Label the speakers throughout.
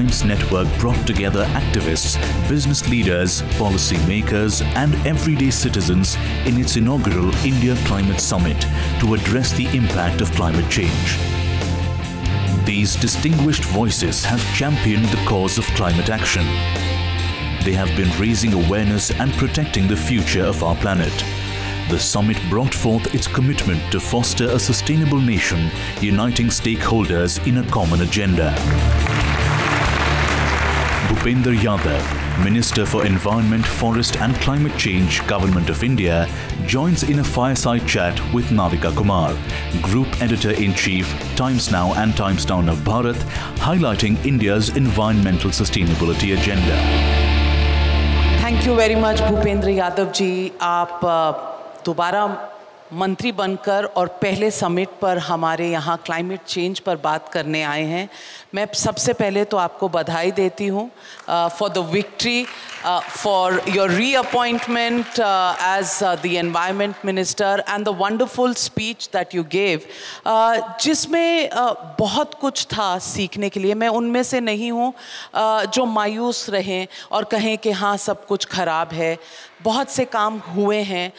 Speaker 1: Times Network brought together activists, business leaders, policy makers and everyday citizens in its inaugural India Climate Summit to address the impact of climate change. These distinguished voices have championed the cause of climate action. They have been raising awareness and protecting the future of our planet. The summit brought forth its commitment to foster a sustainable nation, uniting stakeholders in a common agenda. Bhupendra Yadav, Minister for Environment, Forest and Climate Change, Government of India, joins in a fireside chat with Navika Kumar, Group Editor-in-Chief, Times Now and Times Now Nav Bharat, highlighting India's environmental sustainability agenda.
Speaker 2: Thank you very much, Bhupendra Yadav ji. आप दोबारा मंत्री बनकर और पहले summit पर हमारे यहाँ climate change पर बात करने आए हैं। मैं सबसे पहले तो आपको बधाई देती हूँ for the victory, for your reappointment as the environment minister and the wonderful speech that you gave, जिसमें बहुत कुछ था सीखने के लिए। मैं उनमें से नहीं हूँ जो मायूस रहें और कहें कि हाँ सब कुछ खराब है। बहुत से काम हुए हैं,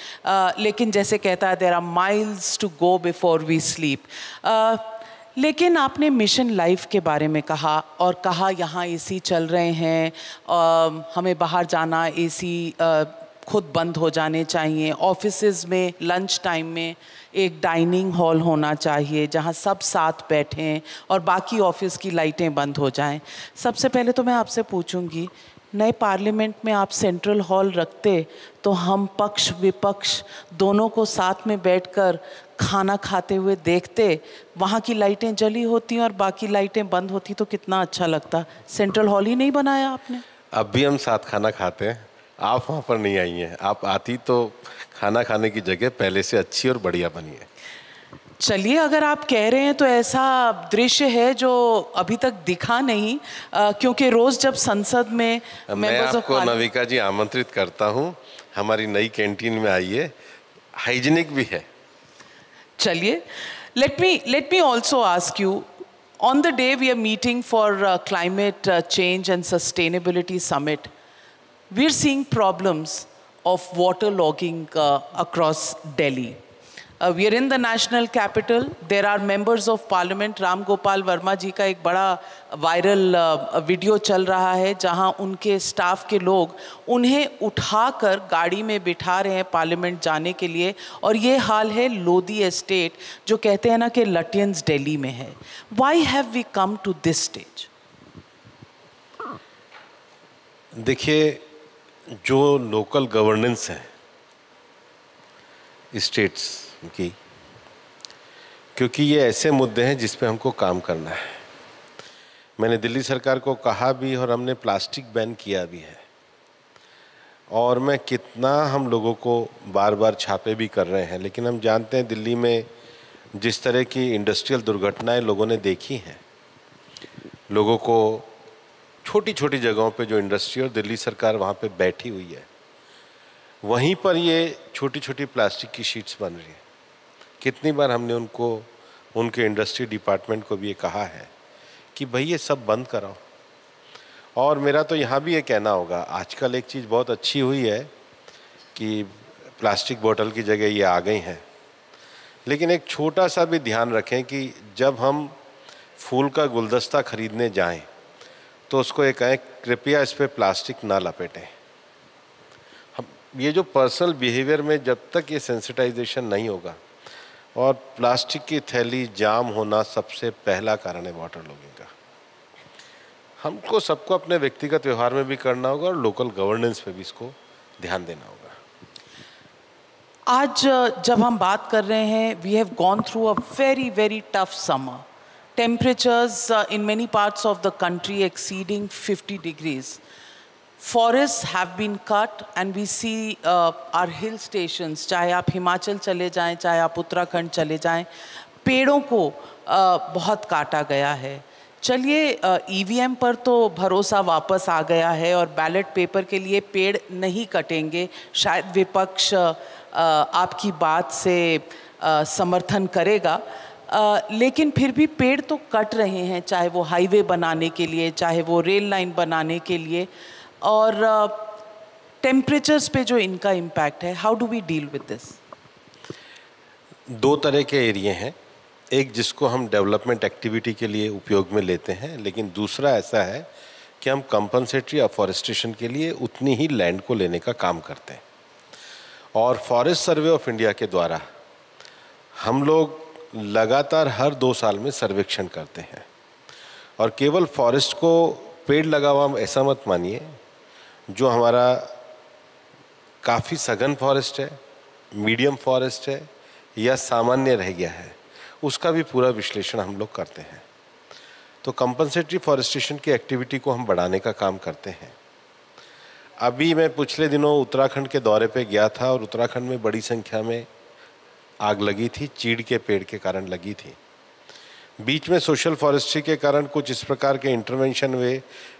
Speaker 2: लेकिन जैसे कहता है there are miles to go before we sleep. लेकिन आपने मिशन लाइफ के बारे में कहा और कहा यहाँ एसी चल रहे हैं, हमें बाहर जाना एसी खुद बंद हो जाने चाहिए। ऑफिसेज में लंच टाइम में एक डाइनिंग हॉल होना चाहिए जहाँ सब साथ बैठें और बाकी ऑफिस की लाइटें बंद हो जाएं। सबसे पहले तो मैं आपसे पूछूंगी, नए पार्लियामेंट में आप सेंट्रल हॉल रखते तो हम पक्ष विपक्ष दोनों को साथ में बैठकर खाना खाते हुए देखते, वहाँ की लाइटें जली होती और बाकी लाइटें बंद होती तो कितना अच्छा लगता। सेंट्रल हॉल ही नहीं बनाया आपने।
Speaker 3: अब भी हम साथ खाना खाते हैं, आप वहाँ पर नहीं आई हैं। आप आती तो खाना खाने की जगह पहले से अच्छी और बढ़िया बनी है।
Speaker 2: चलिए, अगर आप कह रहे हैं तो ऐसा दृश्य है जो अभी तक दिखा नहीं, क्योंकि रोज जब संसद में
Speaker 3: मैं आपको नविका जी आमंत्रित करता हूं, हमारी नई कैंटीन में आइए, हाइजीनिक भी है।
Speaker 2: चलिए, let me also ask you, on the day we are meeting for climate change and sustainability summit, we are seeing problems of waterlogging across Delhi. We are in the national capital. There are members of parliament. Ram Gopal Verma जी का एक बड़ा viral video चल रहा है जहां उनके staff के लोग उन्हें उठाकर गाड़ी में बिठा रहे हैं पार्लियामेंट जाने के लिए। और ये हाल है लोधी एस्टेट, जो कहते हैं ना कि लटियंस दिल्ली में है। Why have we come to this stage?
Speaker 3: देखिए, जो लोकल गवर्नेंस है स्टेट्स की, क्योंकि ये ऐसे मुद्दे हैं जिस पे हमको काम करना है। मैंने दिल्ली सरकार को कहा भी और हमने प्लास्टिक बैन किया भी है। और मैं कितना हम लोगों को बार बार छापे भी कर रहे हैं, लेकिन हम जानते हैं दिल्ली में जिस तरह की इंडस्ट्रियल दुर्घटनाएं लोगों ने देखी हैं, लोगों को छोटी छोटी जगहों पे जो इंडस्ट्री और दिल्ली सरकार वहाँ पे बैठी हुई है, वहीं पर ये छोटी छोटी प्लास्टिक की शीट्स बन रही हैं। कितनी बार हमने उनको, उनके इंडस्ट्री डिपार्टमेंट को भी ये कहा है कि भाई ये सब बंद कराओ। और मेरा तो यहाँ भी ये कहना होगा, आजकल एक चीज़ बहुत अच्छी हुई है कि प्लास्टिक बोतल की जगह ये आ गई हैं, लेकिन एक छोटा सा भी ध्यान रखें कि जब हम फूल का गुलदस्ता खरीदने जाएं तो उसको ये कहें कृपया इस पर प्लास्टिक ना लपेटें। हम ये जो पर्सनल बिहेवियर में जब तक ये सेंसिटाइजेशन नहीं होगा, और प्लास्टिक की थैली जाम होना सबसे पहला कारण है वाटर लॉगिंग का। हमको सबको अपने व्यक्तिगत व्यवहार में भी करना होगा और लोकल गवर्नेंस पे भी इसको ध्यान देना होगा।
Speaker 2: आज जब हम बात कर रहे हैं, we have gone through a very tough summer, temperatures in many parts of the country exceeding 50 degrees. Forests have been cut and we see our hill stations, चाहे आप हिमाचल चले जाएं, चाहे आप उत्तराखंड चले जाएं, पेड़ों को बहुत काटा गया है। चलिए, ईवीएम पर तो भरोसा वापस आ गया है और बैलेट पेपर के लिए पेड़ नहीं कटेंगे। शायद विपक्ष आपकी बात से समर्थन करेगा, लेकिन फिर भी पेड़ तो कट रहे हैं, चाहे वो हाईवे बनाने के लिए, चाहे वो रेल लाइन बनाने के लिए, और टेम्परेचर्स पे जो इनका इम्पैक्ट है, how do we deal with this?
Speaker 3: दो तरह के एरिया हैं, एक जिसको हम डेवलपमेंट एक्टिविटी के लिए उपयोग में लेते हैं, लेकिन दूसरा ऐसा है कि हम कंपनसेटरी अफॉरेस्टेशन के लिए उतनी ही लैंड को लेने का काम करते हैं। और फॉरेस्ट सर्वे ऑफ इंडिया के द्वारा हम लोग लगातार हर 2 साल में सर्वेक्षण करते हैं। और केवल फॉरेस्ट को पेड़ लगा हुआ ऐसा मत मानिए, जो हमारा काफ़ी सघन फॉरेस्ट है, मीडियम फॉरेस्ट है या सामान्य रह गया है, उसका भी पूरा विश्लेषण हम लोग करते हैं। तो कंपनसेटरी फॉरेस्टेशन की एक्टिविटी को हम बढ़ाने का काम करते हैं। अभी मैं पिछले दिनों उत्तराखंड के दौरे पे गया था और उत्तराखंड में बड़ी संख्या में आग लगी थी, चीड़ के पेड़ के कारण लगी थी। बीच में सोशल फॉरेस्ट्री के कारण कुछ इस प्रकार के इंटरवेंशन हुए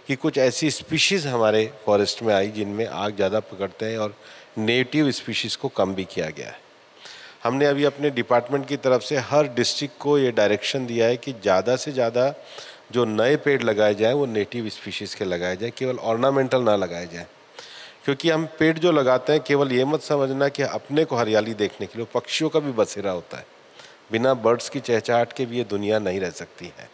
Speaker 3: कि कुछ ऐसी स्पीशीज़ हमारे फॉरेस्ट में आई जिनमें आग ज़्यादा पकड़ते हैं और नेटिव स्पीशीज़ को कम भी किया गया है। हमने अभी अपने डिपार्टमेंट की तरफ से हर डिस्ट्रिक्ट को ये डायरेक्शन दिया है कि ज़्यादा से ज़्यादा जो नए पेड़ लगाए जाएँ वो नेटिव स्पीशीज़ के लगाए जाएँ, केवल ऑर्नामेंटल ना लगाए जाएँ। क्योंकि हम पेड़ जो लगाते हैं, केवल ये मत समझना कि अपने को हरियाली देखने के लिए, पक्षियों का भी बसेरा होता है। बिना बर्ड्स की चहचहाट के भी ये दुनिया नहीं रह सकती है।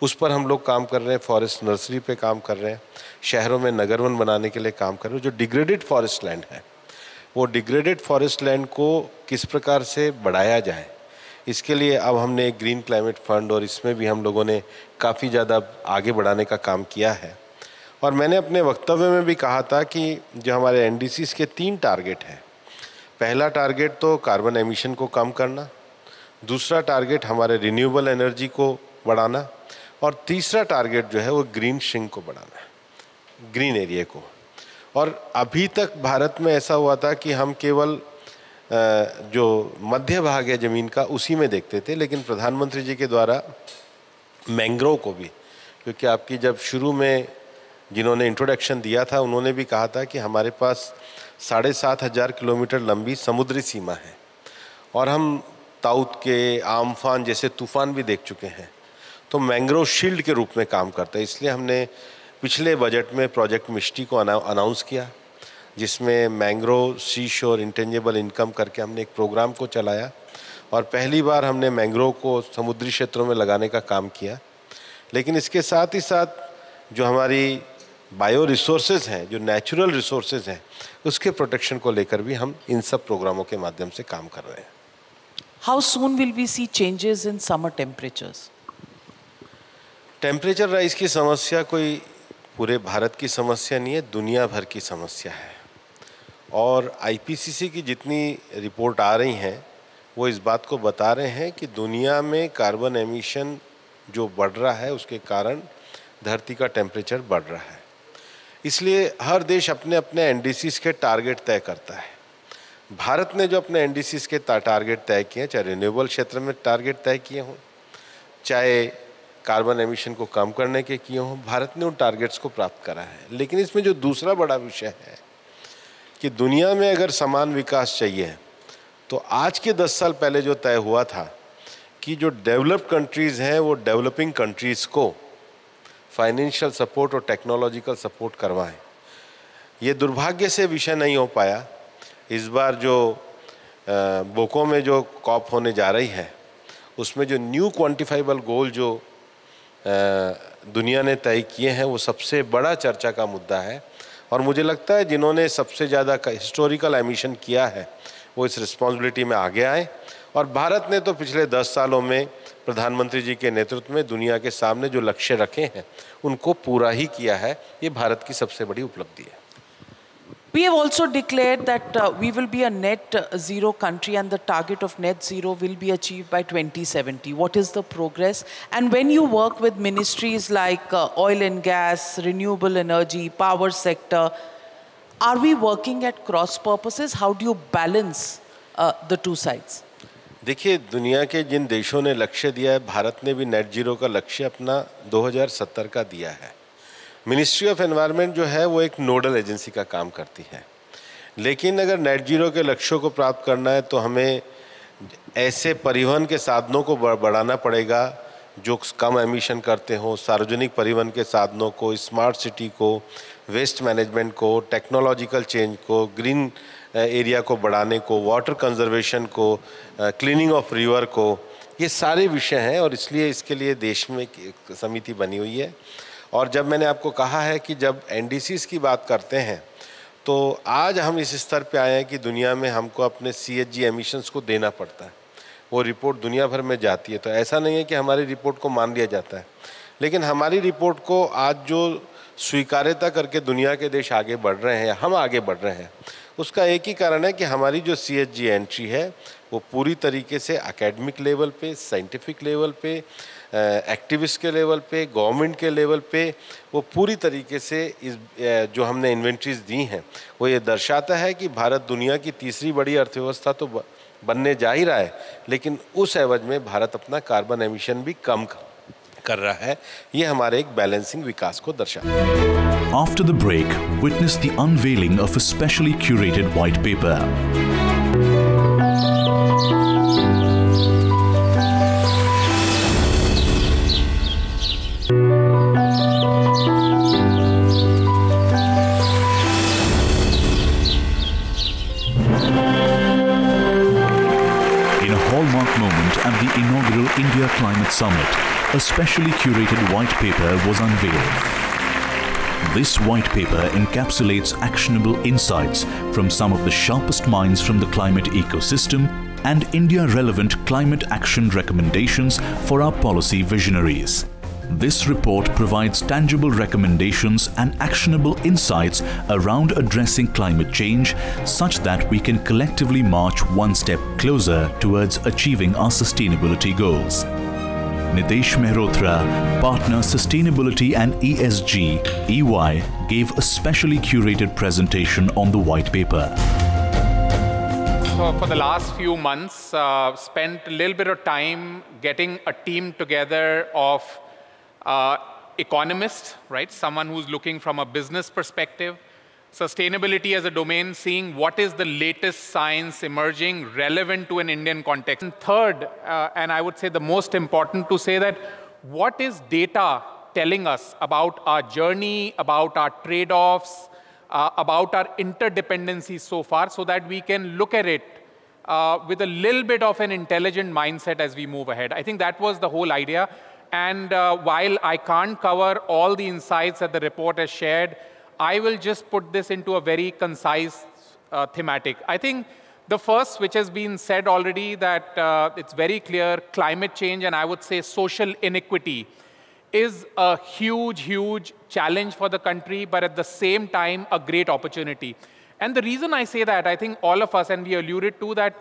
Speaker 3: उस पर हम लोग काम कर रहे हैं, फॉरेस्ट नर्सरी पे काम कर रहे हैं, शहरों में नगरवन बनाने के लिए काम कर रहे हैं। जो डिग्रेडेड फॉरेस्ट लैंड है, वो डिग्रेडेड फॉरेस्ट लैंड को किस प्रकार से बढ़ाया जाए, इसके लिए अब हमने एक ग्रीन क्लाइमेट फंड, और इसमें भी हम लोगों ने काफ़ी ज़्यादा आगे बढ़ाने का काम किया है। और मैंने अपने वक्तव्य में भी कहा था कि जो हमारे एनडीसीज़ के 3 टारगेट हैं, पहला टारगेट तो कार्बन एमिशन को कम करना, दूसरा टारगेट हमारे रिन्यूएबल एनर्जी को बढ़ाना, और तीसरा टारगेट जो है वो ग्रीन श्रिंक को बढ़ाना है, ग्रीन एरिया को। और अभी तक भारत में ऐसा हुआ था कि हम केवल जो मध्य भाग है ज़मीन का उसी में देखते थे, लेकिन प्रधानमंत्री जी के द्वारा मैंग्रोव को भी, क्योंकि आपकी जब शुरू में जिन्होंने इंट्रोडक्शन दिया था उन्होंने भी कहा था कि हमारे पास 7,500 किलोमीटर लंबी समुद्री सीमा है और हम ताउत के, आमफान जैसे तूफान भी देख चुके हैं, तो मैंग्रोव शील्ड के रूप में काम करता है। इसलिए हमने पिछले बजट में प्रोजेक्ट मिष्टी को अनाउंस किया, जिसमें मैंग्रोव सी शोर इंटेंजिबल इनकम करके हमने एक प्रोग्राम को चलाया और पहली बार हमने मैंग्रोव को समुद्री क्षेत्रों में लगाने का काम किया। लेकिन इसके साथ ही साथ जो हमारी बायो रिसोर्सेज हैं, जो नेचुरल रिसोर्सेज हैं, उसके प्रोटेक्शन को लेकर भी हम इन सब प्रोग्रामों के माध्यम से काम कर रहे हैं।
Speaker 2: How soon will we see changes in summer temperatures?
Speaker 3: Temperature rise की समस्या कोई पूरे भारत की समस्या नहीं है, दुनिया भर की समस्या है। और आईपीसीसी की जितनी रिपोर्ट आ रही हैं वो इस बात को बता रहे हैं कि दुनिया में कार्बन एमिशन जो बढ़ रहा है उसके कारण धरती का टेम्परेचर बढ़ रहा है। इसलिए हर देश अपने अपने एनडीसीज़ के टारगेट तय करता है। भारत ने जो अपने एनडीसीज़ के टारगेट तय किए, चाहे रिन्यूएबल क्षेत्र में टारगेट तय किए हों, चाहे कार्बन एमिशन को कम करने के किए हों, भारत ने उन टारगेट्स को प्राप्त करा है। लेकिन इसमें जो दूसरा बड़ा विषय है कि दुनिया में अगर समान विकास चाहिए तो आज के 10 साल पहले जो तय हुआ था कि जो डेवलप्ड कंट्रीज़ हैं वो डेवलपिंग कंट्रीज़ को फाइनेंशियल सपोर्ट और टेक्नोलॉजिकल सपोर्ट करवाएं, ये दुर्भाग्य से विषय नहीं हो पाया। इस बार जो बोको में जो कॉप होने जा रही है उसमें जो न्यू क्वांटिफाइबल गोल जो दुनिया ने तय किए हैं वो सबसे बड़ा चर्चा का मुद्दा है। और मुझे लगता है जिन्होंने सबसे ज़्यादा हिस्टोरिकल एमिशन किया है वो इस रिस्पॉन्सिबिलिटी में आगे आए। और भारत ने तो पिछले 10 सालों में प्रधानमंत्री जी के नेतृत्व में दुनिया के सामने जो लक्ष्य रखे हैं उनको पूरा ही किया है। ये भारत की सबसे बड़ी उपलब्धि है।
Speaker 2: We have also declared that we will be a net zero country and the target of net zero will be achieved by 2070. What is the progress? And when you work with ministries like oil and gas, renewable energy, power sector, are we working at cross purposes? How do you balance the two sides?
Speaker 3: देखिए, दुनिया के जिन देशों ने लक्ष्य दिया है, भारत ने भी नेट जीरो का लक्ष्य अपना 2070 का दिया है। मिनिस्ट्री ऑफ एनवायरनमेंट जो है वो एक नोडल एजेंसी का काम करती है, लेकिन अगर नेट जीरो के लक्ष्यों को प्राप्त करना है तो हमें ऐसे परिवहन के साधनों को बढ़ाना पड़ेगा जो कम एमिशन करते हो, सार्वजनिक परिवहन के साधनों को, स्मार्ट सिटी को, वेस्ट मैनेजमेंट को, टेक्नोलॉजिकल चेंज को, ग्रीन एरिया को बढ़ाने को, वाटर कंजर्वेशन को, क्लीनिंग ऑफ रिवर को, ये सारे विषय हैं और इसलिए इसके लिए देश में एक समिति बनी हुई है। और जब मैंने आपको कहा है कि जब एनडीसीज की बात करते हैं तो आज हम इस स्तर पे आए हैं कि दुनिया में हमको अपने सीएचजी एमिशंस को देना पड़ता है, वो रिपोर्ट दुनिया भर में जाती है। तो ऐसा नहीं है कि हमारी रिपोर्ट को मान लिया जाता है, लेकिन हमारी रिपोर्ट को आज जो स्वीकार्यता करके दुनिया के देश आगे बढ़ रहे हैं, हम आगे बढ़ रहे हैं, उसका एक ही कारण है कि हमारी जो सीएचजी एंट्री है वो पूरी तरीके से एकेडमिक लेवल पे, साइंटिफिक लेवल पे, एक्टिविस्ट के लेवल पे, गवर्नमेंट के लेवल पे, वो पूरी तरीके से इस जो हमने इन्वेंट्रीज दी हैं वो ये दर्शाता है कि भारत दुनिया की तीसरी बड़ी अर्थव्यवस्था तो बनने जा ही रहा है, लेकिन उस एवज में भारत अपना कार्बन एमिशन भी कम कर रहा है। ये हमारे एक बैलेंसिंग विकास को दर्शाता है।
Speaker 1: After the break, witness the unveiling of a specially curated white paper. At the inaugural India Climate Summit, a specially curated white paper was unveiled. This white paper encapsulates actionable insights from some of the sharpest minds from the climate ecosystem and India-relevant climate action recommendations for our policy visionaries. This report provides tangible recommendations and actionable insights around addressing climate change such that we can collectively march one step closer towards achieving our sustainability goals. Nitesh Mehrotra, Partner Sustainability and ESG, EY, gave a specially curated presentation on the white paper.
Speaker 4: So for the last few months, spent a little bit of time getting a team together of economist, right? Someone who's looking from a business perspective, sustainability as a domain, seeing what is the latest science emerging relevant to an Indian context. And third, and I would say the most important, to say that what is data telling us about our journey, about our trade-offs, about our interdependencies so far, so that we can look at it with a little bit of an intelligent mindset as we move ahead. I think that was the whole idea. And while I can't cover all the insights that the report has shared, I will just put this into a very concise thematic. I think the first, which has been said already, that it's very clear, climate change and I would say social inequity is a huge, huge challenge for the country, but at the same time, a great opportunity. And the reason I say that, I think all of us, and we alluded to that,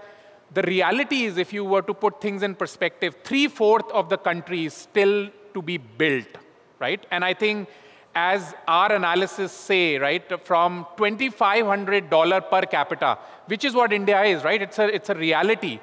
Speaker 4: the reality is, if you were to put things in perspective, 3/4 of the country is still to be built, right? And I think, as our analysis say, right, from $2,500 per capita, which is what India is, right? It's a reality.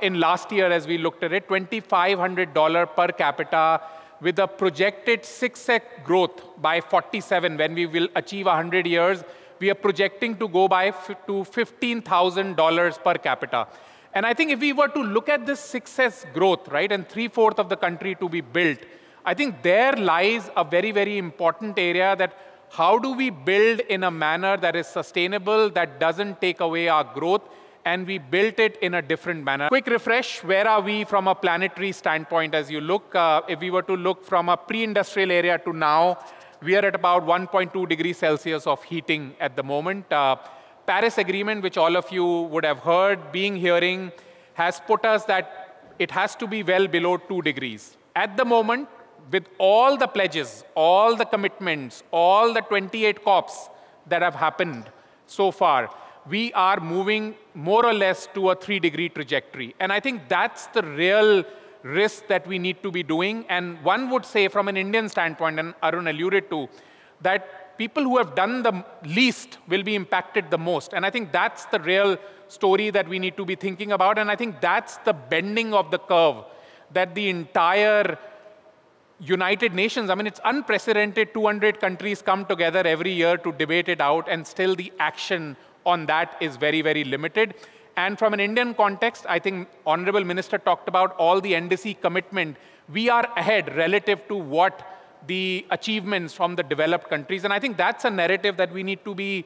Speaker 4: In last year, as we looked at it, $2,500 per capita with a projected 6x growth by 47, when we will achieve 100 years, we are projecting to go to $15,000 per capita. And I think if we were to look at this 6x growth, right, and 3/4 of the country to be built, I think there lies a very, very important area, that how do we build in a manner that is sustainable, that doesn't take away our growth, and we built it in a different manner. Quick refresh, where are we from a planetary standpoint as you look? If we were to look from a pre-industrial area to now, we are at about 1.2 degrees Celsius of heating at the moment. Paris Agreement, which all of you would have heard, hearing, has put us that it has to be well below 2 degrees. At the moment, with all the pledges, all the commitments, all the 28 COPs that have happened so far, we are moving more or less to a 3-degree trajectory. And I think that's the real risk that we need to be doing. And one would say, from an Indian standpoint, and Arun alluded to, that people who have done the least will be impacted the most. And I think that's the real story that we need to be thinking about. And I think that's the bending of the curve that the entire United Nations, I mean, it's unprecedented, 200 countries come together every year to debate it out, and still the action on that is very, very limited. And from an Indian context, I think Honorable Minister talked about all the NDC commitment. We are ahead relative to what the achievements from the developed countries. And I think that's a narrative that we need to be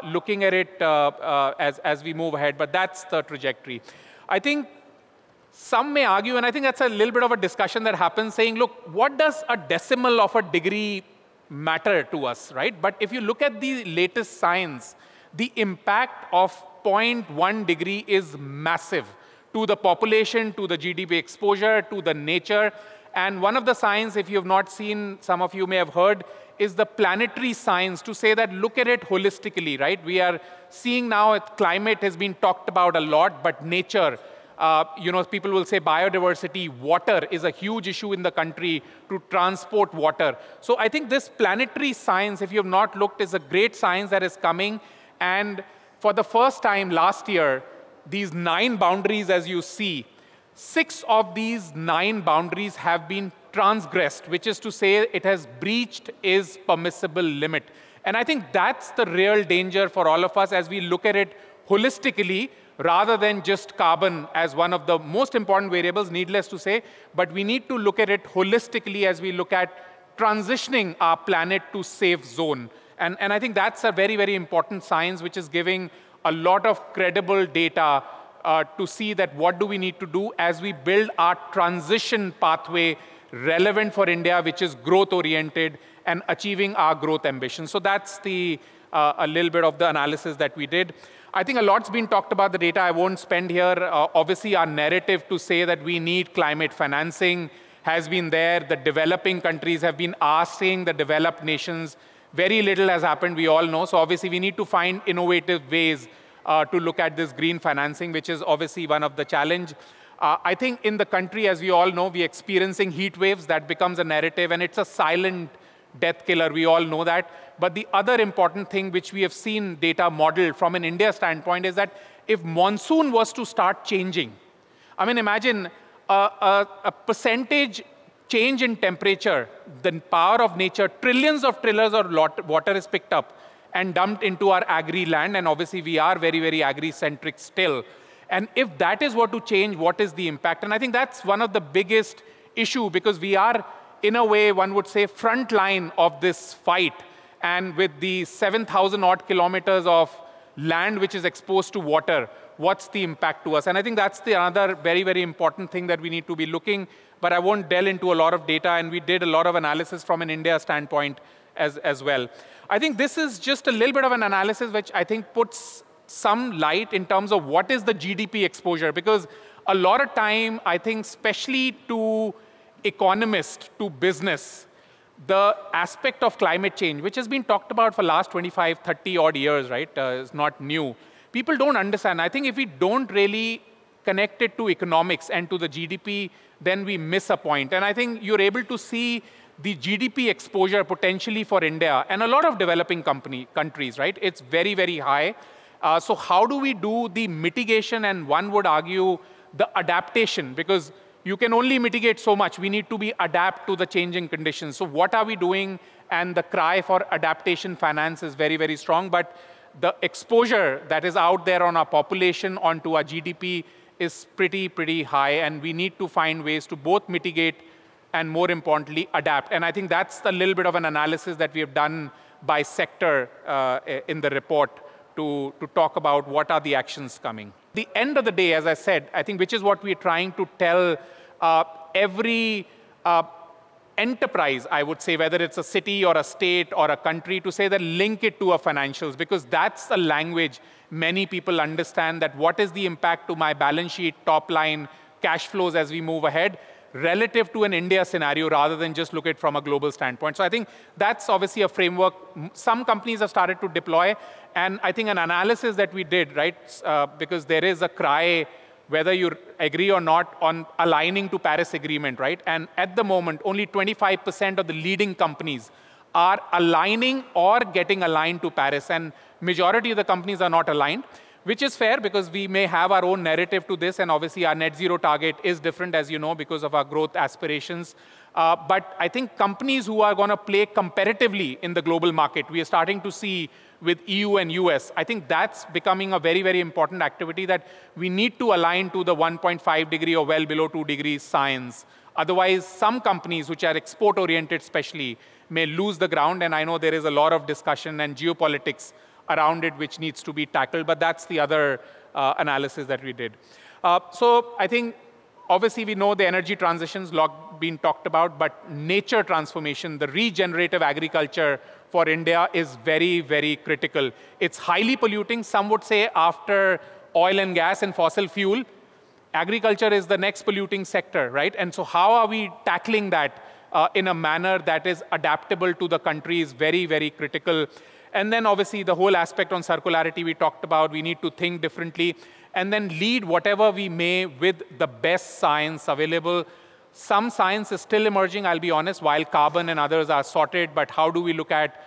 Speaker 4: looking at it as we move ahead. But that's the trajectory. I think some may argue, and I think that's a little bit of a discussion that happens, saying, look, what does a decimal of a degree matter to us, right? But if you look at the latest science, the impact of 0.1 degree is massive to the population, to the GDP exposure, to the nature. And one of the signs, if you have not seen, some of you may have heard, is the planetary science, to say that look at it holistically, right? We are seeing now climate has been talked about a lot, but nature, people will say biodiversity, water is a huge issue in the country to transport water. So I think this planetary science, if you have not looked, is a great science that is coming. And for the first time last year, these 9 boundaries, as you see, 6 of these 9 boundaries have been transgressed, which is to say it has breached its permissible limit. And I think that's the real danger for all of us as we look at it holistically, rather than just carbon as one of the most important variables, needless to say, but we need to look at it holistically as we look at transitioning our planet to safe zone. And I think that's a very, very important science, which is giving a lot of credible data to see that what do we need to do as we build our transition pathway relevant for India, which is growth-oriented and achieving our growth ambitions. So that's a little bit of the analysis that we did. I think a lot's been talked about the data. I won't spend here. Obviously, our narrative to say that we need climate financing has been there. The developing countries have been asking the developed nations. Very little has happened, we all know. So obviously, we need to find innovative ways to look at this green financing, which is obviously one of the challenge. I think in the country, as we all know, we're experiencing heat waves. That becomes a narrative, and it's a silent death killer. We all know that. But the other important thing which we have seen data modeled from an India standpoint is that if monsoon was to start changing, I mean, imagine a percentage change in temperature, the power of nature, trillions of water is picked up and dumped into our agri land. And obviously, we are very, very agri-centric still. And if that is what to change, what is the impact? And I think that's one of the biggest issue, because we are, in a way, one would say, front line of this fight. And with the 7,000 odd kilometers of land which is exposed to water, what's the impact to us? And I think that's the other very, very important thing that we need to be looking. But I won't delve into a lot of data, and we did a lot of analysis from an India standpoint as well. I think this is just a little bit of an analysis which I think puts some light in terms of what is the GDP exposure. Because a lot of time, I think, especially to economists, to business, the aspect of climate change, which has been talked about for the last 25, 30 odd years, right, is not new. People don't understand. I think if we don't really connect it to economics and to the GDP, then we miss a point. And I think you're able to see the GDP exposure potentially for India and a lot of developing countries, right? It's very, very high. So how do we do the mitigation, and one would argue the adaptation? Because you can only mitigate so much. We need to be adapt to the changing conditions. So what are we doing? And the cry for adaptation finance is very, very strong. But the exposure that is out there on our population onto our GDP is pretty, pretty high. And we need to find ways to both mitigate and, more importantly, adapt. And I think that's a little bit of an analysis that we have done by sector in the report to talk about what are the actions coming. The end of the day, as I said, I think which is what we're trying to tell every enterprise, I would say, whether it's a city or a state or a country, to say that link it to our financials, because that's the language many people understand, that what is the impact to my balance sheet, top line, cash flows as we move ahead, relative to an India scenario, rather than just look at it from a global standpoint. So I think that's obviously a framework some companies have started to deploy. And I think an analysis that we did, right, because there is a cry, whether you agree or not, on aligning to Paris Agreement, right? And at the moment, only 25% of the leading companies are aligning or getting aligned to Paris. And majority of the companies are not aligned. which is fair because we may have our own narrative to this, and obviously our net zero target is different, as you know, because of our growth aspirations. But I think companies who are going to play competitively in the global market, we are starting to see with EU and US, I think that's becoming a very, very important activity that we need to align to the 1.5 degree or well below 2 degrees science. Otherwise, some companies which are export-oriented especially may lose the ground, and I know there is a lot of discussion and geopolitics around it which needs to be tackled, but that's the other analysis that we did. So I think, obviously, we know the energy transition's been talked about, but nature transformation, the regenerative agriculture for India is very, very critical. It's highly polluting. Some would say after oil and gas and fossil fuel, agriculture is the next polluting sector, right? And so how are we tackling that in a manner that is adaptable to the country is very, very critical. And then obviously the whole aspect on circularity we talked about, we need to think differently and then lead whatever we may with the best science available. Some science is still emerging, I'll be honest, while carbon and others are sorted, but how do we look at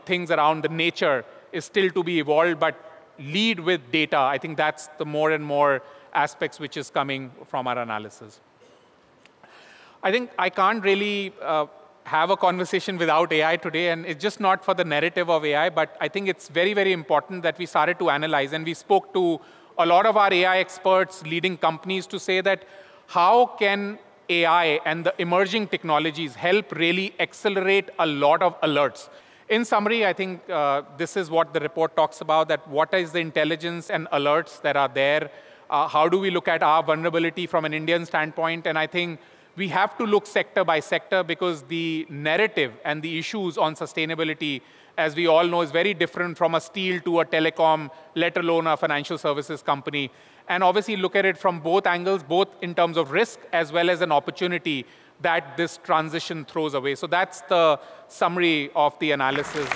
Speaker 4: things around the nature is still to be evolved, but lead with data. I think that's the more and more aspects which is coming from our analysis. I think I can't really have a conversation without AI today, and it's just not for the narrative of AI, but I think it's very, very important that we started to analyze, and we spoke to a lot of our AI experts, leading companies to say that how can AI and the emerging technologies help really accelerate a lot of alerts. In summary, I think this is what the report talks about, that what is the intelligence and alerts that are there, how do we look at our vulnerability from an Indian standpoint, and I think we have to look sector by sector because the narrative and the issues on sustainability, as we all know, is very different from a steel to a telecom, let alone a financial services company. And obviously look at it from both angles, both in terms of risk as well as an opportunity that this transition throws away. So that's the summary of the analysis.